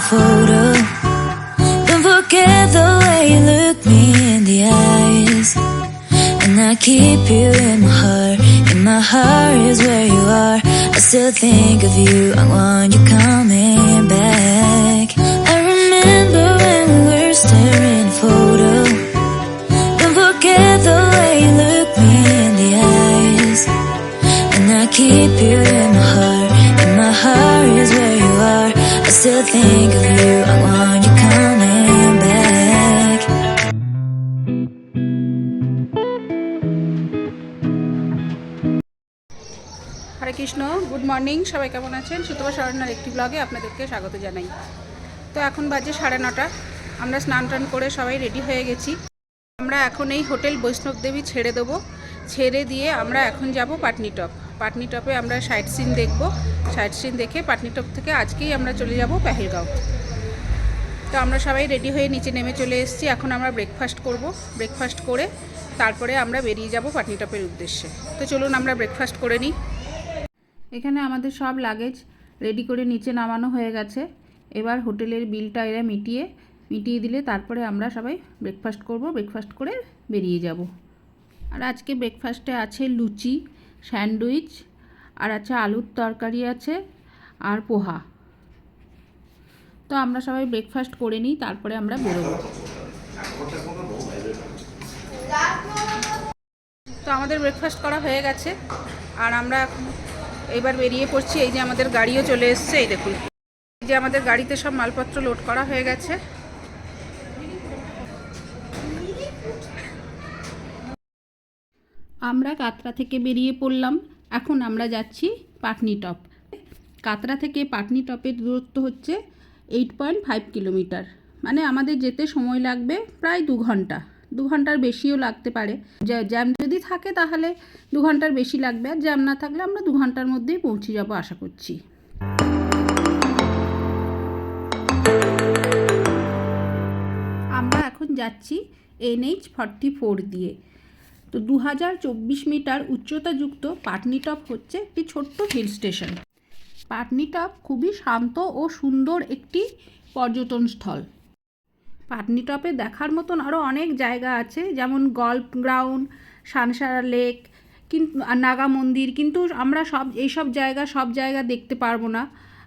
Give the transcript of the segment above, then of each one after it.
photo. Don't forget the way you look me in the eyes. And I keep you in my heart. In my heart is where you are. I still think of you. I want you coming back. I remember when we were staring at a photo. Don't forget the way you look me in the eyes. And I keep you in my heart. In my heart is where you are. I still think of you. I want you coming back. Hare Krishna, good morning. সবাই কেমন আছেন? সুতপা শরণার একটি ব্লগে আপনাদেরকে স্বাগত জানাই। তো এখন বাজে 9:30। আমরা স্নান টান করে সবাই রেডি হয়ে গেছি। আমরা এখন এই হোটেল বৈষ্ণব দেবী ছেড়ে দেবো। ছেড়ে দিয়ে আমরা এখন যাব পাটনিটপ। পাটনিটপে আমরা সাইট সিন দেখব। সাইট সিন দেখে পাটনিটপ থেকে আজকেই আমরা চলে যাব পেহেলগাঁও। তো আমরা সবাই রেডি হয়ে নিচে নেমে চলে এসেছি। এখন আমরা ব্রেকফাস্ট করব। ব্রেকফাস্ট করে তারপরে আমরা বেরিয়ে যাব পাটনিটপের উদ্দেশ্যে। তো চলুন আমরা ব্রেকফাস্ট করে নিই। এখানে আমাদের সব লাগেজ রেডি করে নিচে নামানো হয়ে গেছে। এবার হোটেলের বিলটা এরা মিটিয়ে দিলে তারপরে আমরা সবাই ব্রেকফাস্ট করব। ব্রেকফাস্ট করে বেরিয়ে যাব। আর আজকে ব্রেকফাস্টে আছে লুচি, স্যান্ডউইচ, আর আছে আলুর তরকারি আছে, আর পোহা। তো আমরা সবাই ব্রেকফাস্ট করে নিই, তারপরে আমরা বেরোবো। তো আমাদের ব্রেকফাস্ট করা হয়ে গেছে আর আমরা এবার বেরিয়ে পড়ছি। এই যে আমাদের গাড়িও চলে এসছে, এই দেখুন। এই যে আমাদের গাড়িতে সব মালপত্র লোড করা হয়ে গেছে। আমরা কাতরা থেকে বেরিয়ে পড়লাম। এখন আমরা যাচ্ছি পাটনিটপ। কাতরা থেকে পাটনিটপের দূরত্ব হচ্ছে 8.5 কিলোমিটার। মানে আমাদের যেতে সময় লাগবে প্রায় 2 ঘন্টা। 2 ঘন্টার বেশিও লাগতে পারে। জ্যাম যদি থাকে তাহলে 2 ঘন্টার বেশি লাগবে, আর জ্যাম না থাকলে আমরা 2 ঘন্টার মধ্যেই পৌঁছে যাব আশা করছি। আমরা এখন যাচ্ছি NH44 দিয়ে। তো 2024 মিটার উচ্চতাযুক্ত পাটনিটপ হচ্ছে একটি ছোট্ট হিল স্টেশন। পাটনিটপ খুবই শান্ত ও সুন্দর একটি পর্যটন স্থল। পাটনিটপে দেখার মতন আরও অনেক জায়গা আছে, যেমন গল্ফ গ্রাউন্ড, সানসারা লেক, কিন্তু নাগা মন্দির। কিন্তু আমরা সব জায়গা দেখতে পারবো না,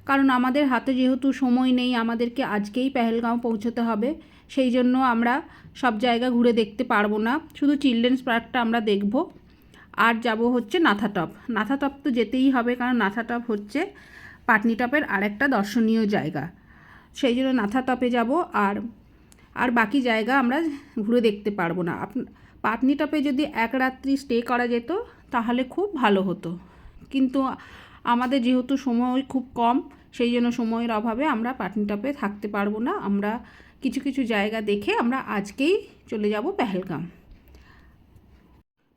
কারণ আমাদের হাতে যেহেতু সময় নেই, আমাদেরকে আজকেই পেহেলগাঁও পৌঁছতে হবে। সেই জন্য আমরা সব জায়গা ঘুরে দেখতে পারবো না। শুধু চিলড্রেন্স পার্কটা আমরা দেখব। আর যাব হচ্ছে নাথাটপ। নাথাটপ তো যেতেই হবে, কারণ নাথাটপ হচ্ছে পাটনিটপের আরেকটা দর্শনীয় জায়গা। সেই জন্য নাথাটপে যাব। আর বাকি জায়গা আমরা ঘুরে দেখতে পারবো না। পাটনিটপে যদি 1 রাত্রি স্টে করা যেত তাহলে খুব ভালো হতো, কিন্তু আমাদের যেহেতু সময় খুব কম, সেই জন্য সময়ের অভাবে আমরা পাটনিটপে থাকতে পারবো না। আমরা কিছু জায়গা দেখে আমরা আজকেই চলে যাব পেহেলগাম।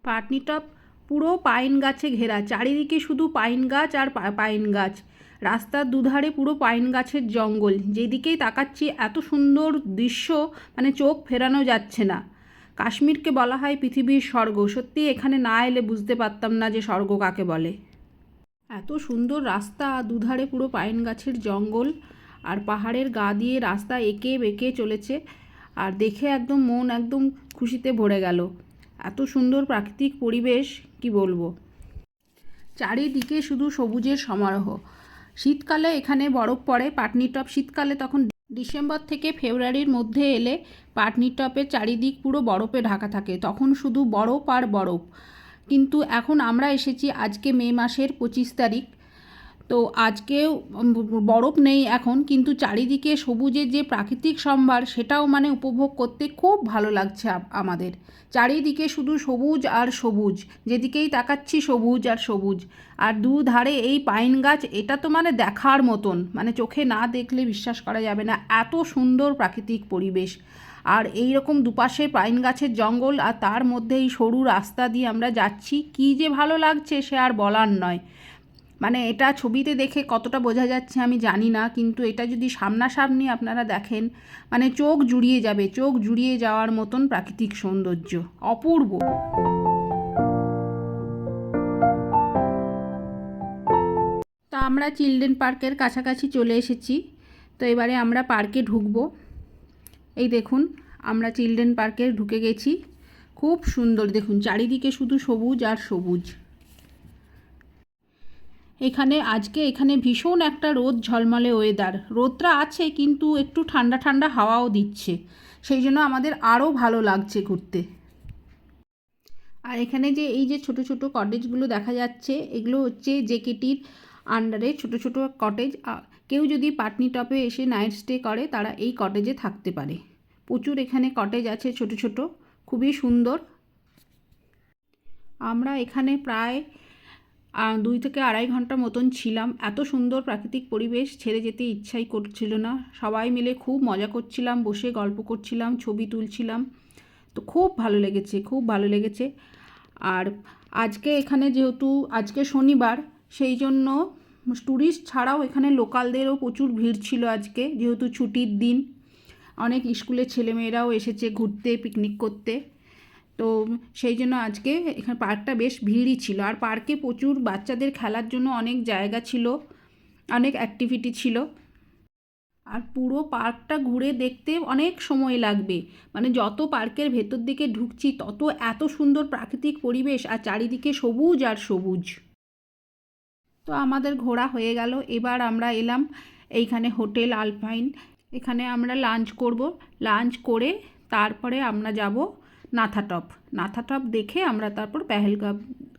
পাটনিটপ পুরো পাইন গাছে ঘেরা, চারিদিকে শুধু পাইন গাছ আর পাইন গাছ। রাস্তার দুধারে পুরো পাইন গাছের জঙ্গল। যেদিকেই তাকাচ্ছি এত সুন্দর দৃশ্য, মানে চোখ ফেরানো যাচ্ছে না। কাশ্মীরকে বলা হয় পৃথিবীর স্বর্গ। সত্যি এখানে না এলে বুঝতে পারতাম না যে স্বর্গ কাকে বলে। এত সুন্দর রাস্তা, দুধারে পুরো পাইন গাছের জঙ্গল, আর পাহাড়ের গা দিয়ে রাস্তা এঁকে বেঁকে চলেছে। আর দেখে একদম মন একদম খুশিতে ভরে গেল। এত সুন্দর প্রাকৃতিক পরিবেশ, কি বলবো। চারিদিকে শুধু সবুজের সমারোহ। শীতকালে এখানে বরফ পড়ে। পাটনিটপ শীতকালে তখন ডিসেম্বর থেকে ফেব্রুয়ারির মধ্যে এলে পাটনিটপের চারিদিক পুরো বরফে ঢাকা থাকে, তখন শুধু বরফ আর বরফ। কিন্তু এখন আমরা এসেছি আজকে মে মাসের 25 তারিখ। তো আজকেও বরফ নেই এখন, কিন্তু চারিদিকে সবুজের যে প্রাকৃতিক সম্ভার, সেটাও মানে উপভোগ করতে খুব ভালো লাগছে আমাদের। চারিদিকে শুধু সবুজ আর সবুজ, যেদিকেই তাকাচ্ছি সবুজ আর সবুজ। আর দুধারে এই পাইন গাছ, এটা তো মানে দেখার মতন, মানে চোখে না দেখলে বিশ্বাস করা যাবে না, এত সুন্দর প্রাকৃতিক পরিবেশ। আর এই রকম দুপাশে পাইন গাছের জঙ্গল, আর তার মধ্যে এই সরু রাস্তা দিয়ে আমরা যাচ্ছি, কী যে ভালো লাগছে সে আর বলার নয়। মানে এটা ছবিতে দেখে কতটা বোঝা যাচ্ছে আমি জানি না, কিন্তু এটা যদি সামনাসামনি আপনারা দেখেন, মানে চোখ জুড়িয়ে যাওয়ার মতন প্রাকৃতিক সৌন্দর্য, অপূর্ব। তা আমরা চিলড্রেন পার্কের কাছাকাছি চলে এসেছি। তো এবারে আমরা পার্কে ঢুকবো। এই দেখুন আমরা চিলড্রেন পার্কে ঢুকে গেছি। খুব সুন্দর, দেখুন চারিদিকে শুধু সবুজ আর সবুজ। এখানে ভীষণ একটা রোদ ঝলমলে ওয়েদার, রোদটা আছে কিন্তু একটু ঠান্ডা ঠান্ডা হাওয়াও দিচ্ছে, সেই জন্য আমাদের আরও ভালো লাগছে ঘুরতে। আর এখানে যে এই যে ছোট ছোট কটেজগুলো দেখা যাচ্ছে, এগুলো হচ্ছে জেকেটির আন্ডারে ছোট ছোট কটেজ। কেউ যদি পাটনিটপে এসে নাইট স্টে করে তারা এই কটেজে থাকতে পারে। প্রচুর এখানে কটেজ আছে ছোট ছোট, খুবই সুন্দর। আমরা এখানে প্রায় 2 থেকে 2.5 ঘন্টা মতন ছিলাম। এত সুন্দর প্রাকৃতিক পরিবেশ, ছেড়ে যেতে ইচ্ছাই করছিল না। সবাই মিলে খুব মজা করছিলাম, বসে গল্প করছিলাম, ছবি তুলছিলাম। তো খুব ভালো লেগেছে, খুব ভালো লেগেছে। আর আজকে এখানে যেহেতু আজকে শনিবার, সেই জন্য ট্যুরিস্ট ছাড়াও এখানে লোকালদেরও প্রচুর ভিড় ছিল আজকে, যেহেতু ছুটির দিন। অনেক স্কুলের ছেলেমেয়েরাও এসেছে ঘুরতে, পিকনিক করতে। তো সেই জন্য আজকে এখানে পার্কটা বেশ ভিড়ই ছিল। আর পার্কে প্রচুর বাচ্চাদের খেলার জন্য অনেক জায়গা ছিল, অনেক অ্যাক্টিভিটি ছিল। আর পুরো পার্কটা ঘুরে দেখতে অনেক সময় লাগবে, মানে যত পার্কের ভেতর দিকে ঢুকছি তত এত সুন্দর প্রাকৃতিক পরিবেশ, আর চারিদিকে সবুজ আর সবুজ। তো আমাদের ঘোরা হয়ে গেল। এবার আমরা এলাম এইখানে হোটেল আলপাইন। এখানে আমরা লাঞ্চ করব। লাঞ্চ করে তারপরে আমরা যাব নাথাটপ। নাথাটপ দেখে আমরা তারপর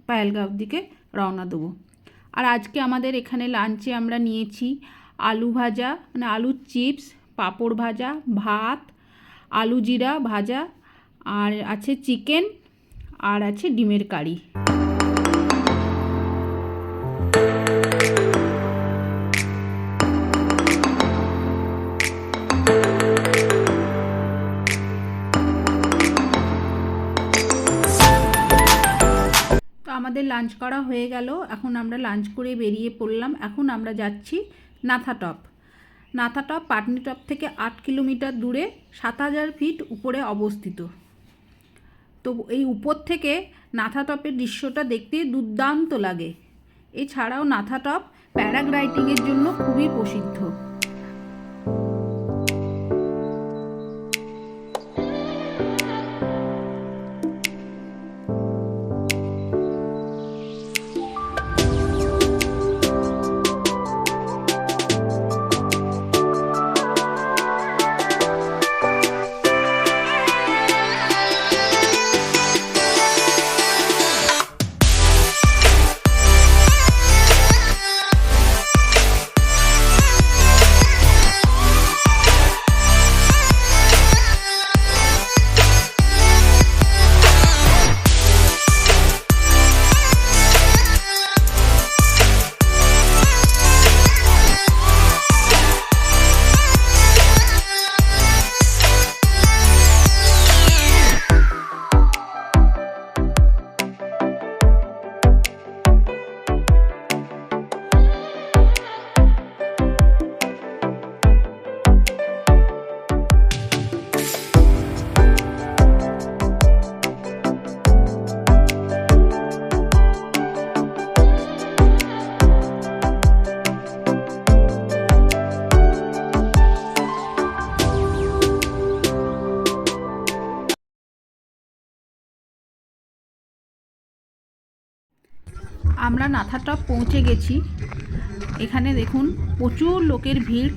পেহেলগাঁও দিকে রওনা দেবো। আর আজকে আমাদের এখানে লাঞ্চে আমরা নিয়েছি আলু ভাজা, মানে আলুর চিপস, পাঁপড় ভাজা, ভাত, আলু জিরা ভাজা, আর আছে চিকেন, আর আছে ডিমের কারি। আমাদের লাঞ্চ করা হয়ে গেল। এখন আমরা লাঞ্চ করে বেরিয়ে পড়লাম। এখন আমরা যাচ্ছি নাথাটপ। নাথাটপ পাটনিটপ থেকে 8 কিলোমিটার দূরে 7000 ফিট উপরে অবস্থিত। তো এই উপর থেকে নাথাটপের দৃশ্যটা দেখতে দুর্দান্ত লাগে। এছাড়াও নাথাটপ প্যারাগ্লাইডিংয়ের জন্য খুবই প্রসিদ্ধ। আমরা নাথাটপ পৌঁছে গেছি। এখানে দেখুন প্রচুর লোকের ভিড়,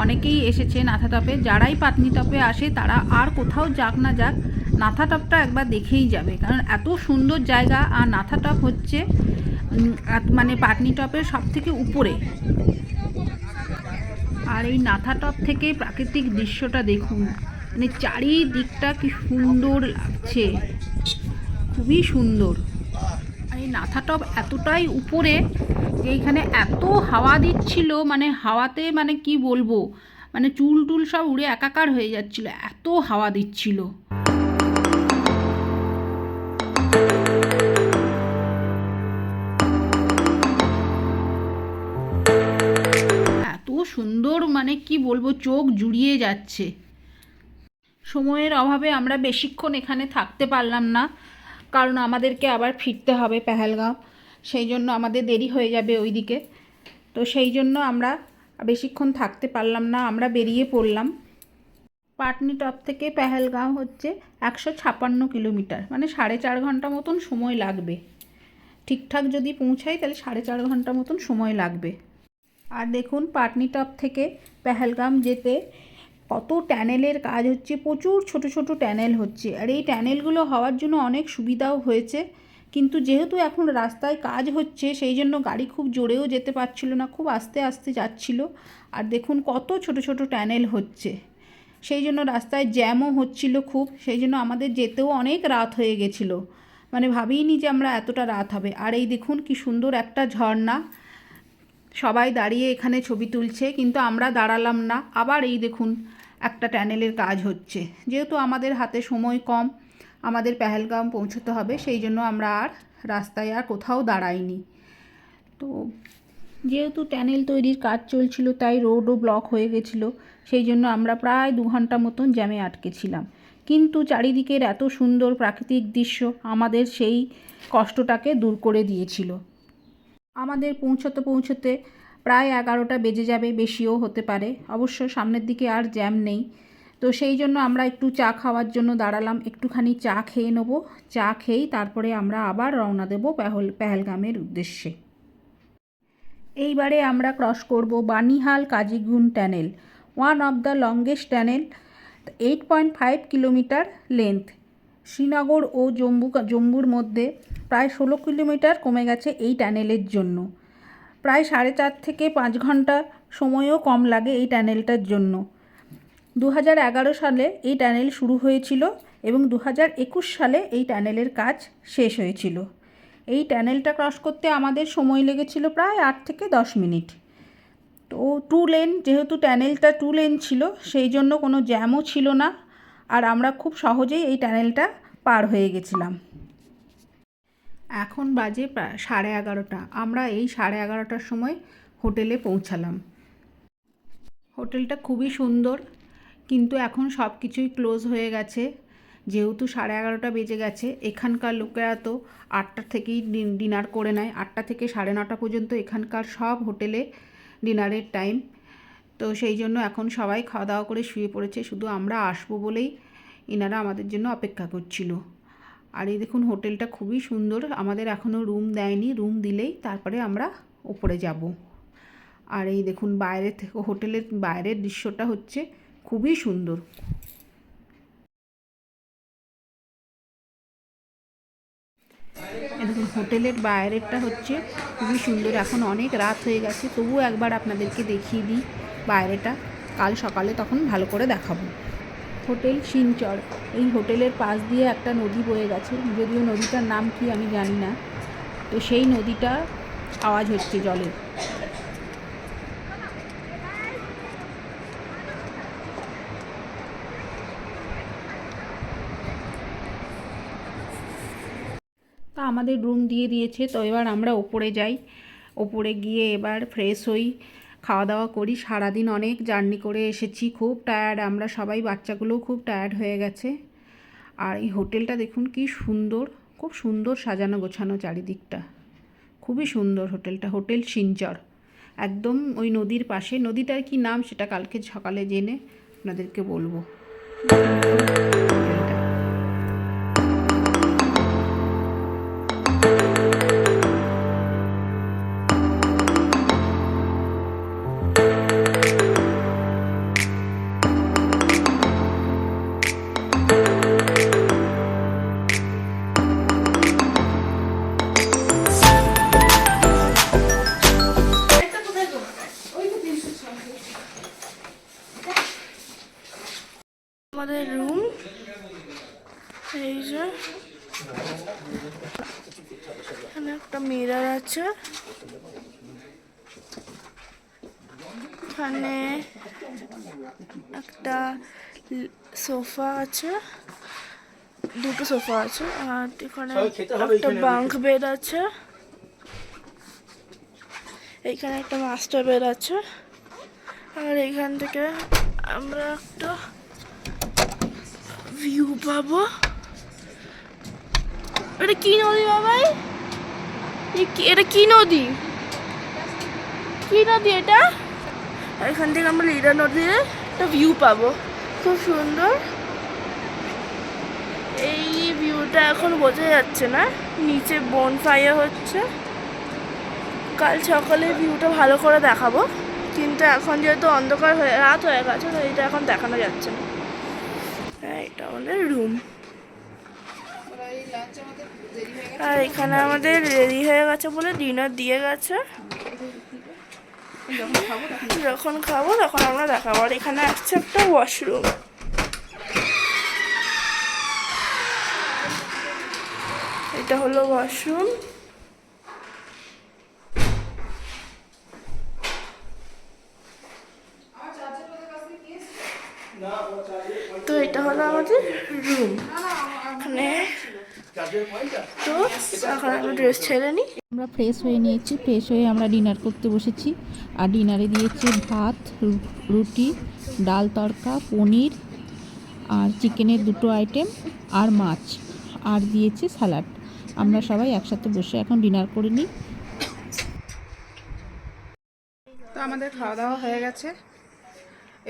অনেকেই এসেছে নাথাটপে। যারাই পাটনিটপে আসে তারা আর কোথাও যাক না যাক, নাথাটপটা একবার দেখেই যাবে, কারণ এত সুন্দর জায়গা। আর নাথাটপ হচ্ছে মানে পাটনিটপের সবথেকে উপরে। আর এই নাথাটপ থেকে প্রাকৃতিক দৃশ্যটা দেখুন, মানে চারিদিকটা কি সুন্দর লাগছে, খুবই সুন্দর। এই নাথাটপ এতটাই উপরে যে এইখানে এত হাওয়া দিচ্ছিল, মানে হাওয়াতে মানে কি বলবো, মানে চুল টুল সব উড়ে একাকার হয়ে যাচ্ছিল, এত হাওয়া দিচ্ছিল। এত সুন্দর, মানে কি বলবো, চোখ জুড়িয়ে যাচ্ছে। সময়ের অভাবে আমরা বেশিক্ষণ এখানে থাকতে পারলাম না, কারণ আমাদেরকে আবার ফিরতে হবে পেহেলগাঁও, সেই জন্য আমাদের দেরি হয়ে যাবে ওইদিকে। তো সেই জন্য আমরা বেশিক্ষণ থাকতে পারলাম না, আমরা বেরিয়ে পড়লাম। পাটনিটপ থেকে পেহেলগাঁও হচ্ছে 156 কিলোমিটার, মানে 4.5 ঘন্টা মতন সময় লাগবে। ঠিকঠাক যদি পৌঁছাই তাহলে 4.5 ঘন্টা মতন সময় লাগবে। আর দেখুন পাটনিটপ থেকে পেহেলগাম যেতে কত ট্যানেলের কাজ হচ্ছে, প্রচুর ছোট ছোট ট্যানেল হচ্ছে। আর এই ট্যানেলগুলো হওয়ার জন্য অনেক সুবিধাও হয়েছে, কিন্তু যেহেতু এখন রাস্তায় কাজ হচ্ছে সেই জন্য গাড়ি খুব জোরেও যেতে পারছিল না, খুব আস্তে আস্তে যাচ্ছিল। আর দেখুন কত ছোট ছোট ট্যানেল হচ্ছে, সেই জন্য রাস্তায় জ্যামও হচ্ছিল খুব, সেই জন্য আমাদের যেতেও অনেক রাত হয়ে গেছিলো, মানে ভাবিনি যে আমরা এতটা রাত হবে। আর এই দেখুন কি সুন্দর একটা ঝর্ণা, সবাই দাঁড়িয়ে এখানে ছবি তুলছে, কিন্তু আমরা দাঁড়ালাম না। আবার এই দেখুন একটা ট্যানেলের কাজ হচ্ছে। যেহেতু আমাদের হাতে সময় কম, আমাদের পেহেলগাম পৌঁছতে হবে, সেই জন্য আমরা আর রাস্তায় আর কোথাও দাঁড়াইনি। তো যেহেতু ট্যানেল তৈরির কাজ চলছিল তাই রোডও ব্লক হয়ে গেছিলো, সেই জন্য আমরা প্রায় 2 ঘন্টা মতন জ্যামে আটকেছিলাম। কিন্তু চারিদিকের এত সুন্দর প্রাকৃতিক দৃশ্য আমাদের সেই কষ্টটাকে দূর করে দিয়েছিল। আমাদের পৌঁছতে প্রায় 11টা বেজে যাবে, বেশিও হতে পারে। অবশ্য সামনের দিকে আর জ্যাম নেই, তো সেই জন্য আমরা একটু চা খাওয়ার জন্য দাঁড়ালাম, একটুখানি চা খেয়ে নেবো। চা খেয়েই তারপরে আমরা আবার রওনা দেব পেহেলগামের উদ্দেশ্যে। এইবারে আমরা ক্রস করব Banihal Qazigund tunnel, one of the longest tunnel, 8.5 kilometre length. Srinagar ও জম্মুর মধ্যে প্রায় 16 কিলোমিটার কমে গেছে এই ট্যানেলের জন্য। প্রায় 4.5 থেকে 5 ঘন্টা সময়ও কম লাগে এই ট্যানেলটার জন্য। 2011 সালে এই ট্যানেল শুরু হয়েছিল এবং 2021 সালে এই ট্যানেলের কাজ শেষ হয়েছিল। এই ট্যানেলটা ক্রস করতে আমাদের সময় লেগেছিল প্রায় 8 থেকে 10 মিনিট। তো 2 লেন, যেহেতু ট্যানেলটা 2 লেন ছিল সেই জন্য কোনো জ্যামও ছিল না, আর আমরা খুব সহজেই এই ট্যানেলটা পার হয়ে গেছিলাম। এখন বাজে প্রায় 11:30। আমরা এই 11:30টার সময় হোটেলে পৌঁছালাম। হোটেলটা খুবই সুন্দর, কিন্তু এখন সব কিছুই ক্লোজ হয়ে গেছে। যেহেতু 11:30টা বেজে গেছে, এখানকার লোকেরা তো 8টা থেকেই ডিনার করে নেয়। 8টা থেকে 9:30 পর্যন্ত এখানকার সব হোটেলে ডিনারের টাইম। তো সেই জন্য এখন সবাই খাওয়া দাওয়া করে শুয়ে পড়েছে, শুধু আমরা আসবো বলেই এনারা আমাদের জন্য অপেক্ষা করছিল। আর এই দেখুন হোটেলটা খুবই সুন্দর, আমাদের এখনও রুম দেয়নি, রুম দিলেই তারপরে আমরা উপরে যাব। আর এই দেখুন বাইরে থেকে হোটেলের বাইরের দৃশ্যটা হচ্ছে খুবই সুন্দর। দেখুন হোটেলের বাইরেরটা হচ্ছে খুবই সুন্দর। এখন অনেক রাত হয়ে গেছে, তবুও একবার আপনাদেরকে দেখিয়ে দিই বাইরেটা, কাল সকালে তখন ভালো করে দেখাবো। হোটেল শিলচর, এই হোটেলের পাশ দিয়ে একটা নদী বয়ে গেছে, যদিও নদীটার নাম কি আমি জানি না। তো সেই নদীটা আওয়াজ হচ্ছে জলের। তা আমাদের রুম দিয়ে দিয়েছে, তো এবার আমরা ওপরে যাই। ওপরে গিয়ে এবার ফ্রেশ হই, খাওয়া দাওয়া করি। সারাদিন অনেক জার্নি করে এসেছি, খুব টায়ার্ড আমরা সবাই, বাচ্চাগুলোও খুব টায়ার্ড হয়ে গেছে। আর এই হোটেলটা দেখুন কি সুন্দর, খুব সুন্দর সাজানো গোছানো চারিদিকটা, খুবই সুন্দর হোটেলটা। হোটেল শিলচর, একদম ওই নদীর পাশে। নদীটার কি নাম সেটা কালকে সকালে জেনে আপনাদেরকে বলবো। আমাদের রুম, এই যে এখানে একটা মিরর আছে, এখানে একটা সোফা আছে, দুটো সোফা আছে, আর এখানে একটা বাঙ্ক বেড আছে, এইখানে একটা মাস্টার বেড আছে। আর এইখান থেকে আমরা একটা ভিউ পাবো। এটা কি নদী বাবাই? এটা কি নদী? কি নদী এটা? আর এখান থেকে আমরা লিডার নদীর একটা ভিউ পাবো, খুব সুন্দর। এই ভিউটা এখন বোঝা যাচ্ছে না, নিচে বনফায়ার হচ্ছে। কাল সকালে ভিউটা ভালো করে দেখাবো, কিন্তু এখন যেহেতু অন্ধকার হয়ে রাত হয়ে গেছে তো এটা এখন দেখানো যাচ্ছে না। এটা আমাদের রুম। আর এখানে আমাদের রেডি হয়ে গেছে বলে ডিনার দিয়ে গেছে। যখন খাবো তখন আমরা দেখাবো। আর এখানে আসছে একটা ওয়াশরুম। এটা হলো ওয়াশরুম। তো এটা হলো আমাদের রুম। এখানে তো এখন আমরা ড্রেস ছেড়ে নিই। আমরা ফ্রেশ হয়ে নিয়েছি, ফ্রেশ হয়ে আমরা ডিনার করতে বসেছি। আর ডিনারে দিয়েছি ভাত, রুটি, ডাল তড়কা, পনির আর চিকেনের 2টো আইটেম আর মাছ, আর দিয়েছি স্যালাড। আমরা সবাই একসাথে বসে এখন ডিনার করে নিই। তো আমাদের খাওয়া দাওয়া হয়ে গেছে,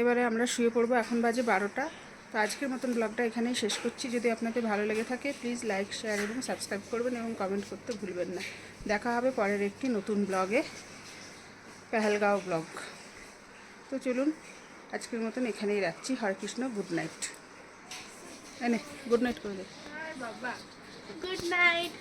এবারে আমরা শুয়ে পড়বো। এখন বাজে 12টা। তো আজকের মতন ব্লগটা এখানেই শেষ করছি। যদি আপনাদের ভালো লেগে থাকে প্লিজ লাইক, শেয়ার এবং সাবস্ক্রাইব করবেন এবং কমেন্ট করতে ভুলবেন না। দেখা হবে পরের একটি নতুন ব্লগে, পেহেলগাঁও ব্লগ। তো চলুন আজকের মতন এখানেই রাখছি। Hare Krishna, good night. Good night করে দে বাবা, গুড নাইট।